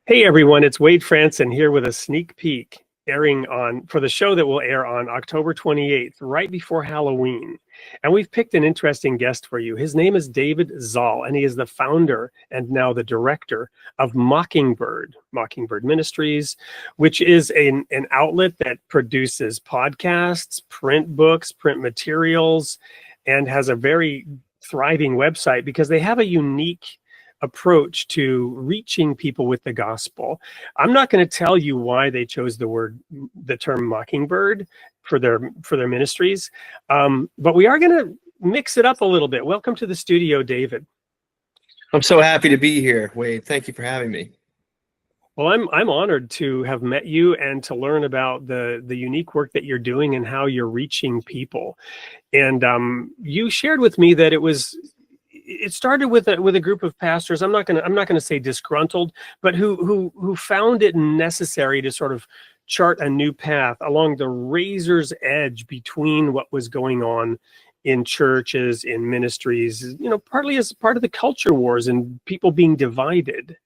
Hey everyone, it's Wade Franson here with a sneak peek for the show that will air on October 28th, right before Halloween. And we've picked an interesting guest for you. His name is David Zahl, and he is the founder and now the director of Mockingbird Ministries, which is an outlet that produces podcasts, print books, print materials, and has a very thriving website because they have a unique approach to reaching people with the gospel. I'm not going to tell you why they chose the term Mockingbird for their ministries, but we are going to mix it up a little bit. Welcome to the studio, David. I'm so happy to be here, Wade. Thank you for having me. Well, I'm honored to have met you and to learn about the unique work that you're doing and how you're reaching people. And you shared with me that it started with a group of pastors. I'm not gonna say disgruntled, but who found it necessary to sort of chart a new path along the razor's edge between what was going on in churches, in ministries, partly as part of the culture wars and people being divided.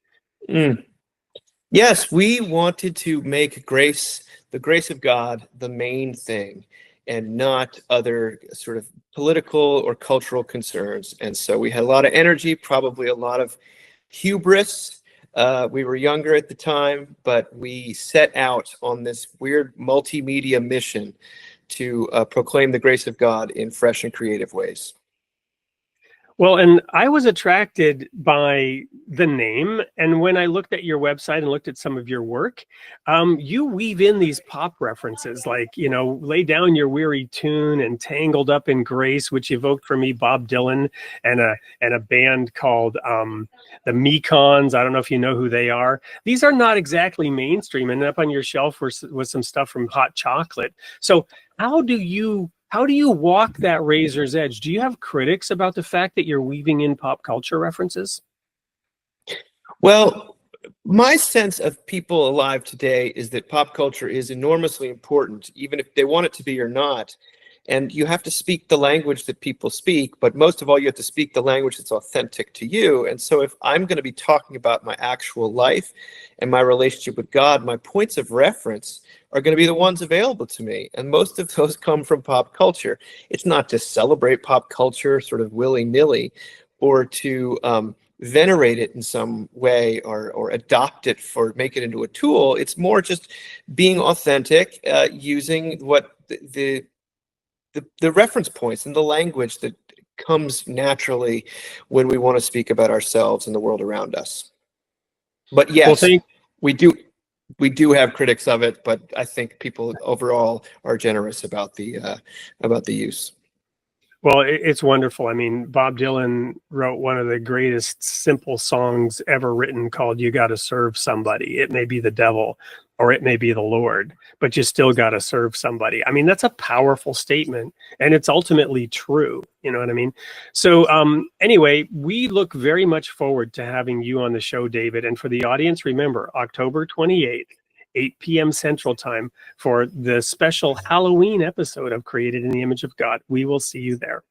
Yes, we wanted to make the grace of God, the main thing, and not other sort of political or cultural concerns. And so we had a lot of energy, probably a lot of hubris. We were younger at the time, but we set out on this weird multimedia mission to proclaim the grace of God in fresh and creative ways. Well, and I was attracted by the name, and when I looked at your website and looked at some of your work, you weave in these pop references like, lay down your weary tune and tangled up in grace, which evoked for me Bob Dylan and a band called the Mekons. I don't know if you know who they are. These are not exactly mainstream, and up on your shelf was some stuff from Hot Chocolate. So how do you walk that razor's edge? Do you have critics about the fact that you're weaving in pop culture references? Well, my sense of people alive today is that pop culture is enormously important, even if they want it to be or not. And you have to speak the language that people speak, but most of all, you have to speak the language that's authentic to you. And so if I'm going to be talking about my actual life and my relationship with God, my points of reference are going to be the ones available to me. And most of those come from pop culture. It's not to celebrate pop culture sort of willy-nilly or to venerate it in some way or adopt it make it into a tool. It's more just being authentic, using what the reference points and the language that comes naturally when we want to speak about ourselves and the world around us. But yes, we do have critics of it, but I think people overall are generous about the use. Well, it's wonderful. I mean, Bob Dylan wrote one of the greatest simple songs ever written called "You Gotta Serve Somebody." It may be the devil or it may be the Lord, but you still got to serve somebody. I mean, that's a powerful statement, and it's ultimately true. You know what I mean? So anyway, we look very much forward to having you on the show, David. And for the audience, remember, October 28th, 8 p.m. Central Time for the special Halloween episode of Created in the Image of God. We will see you there.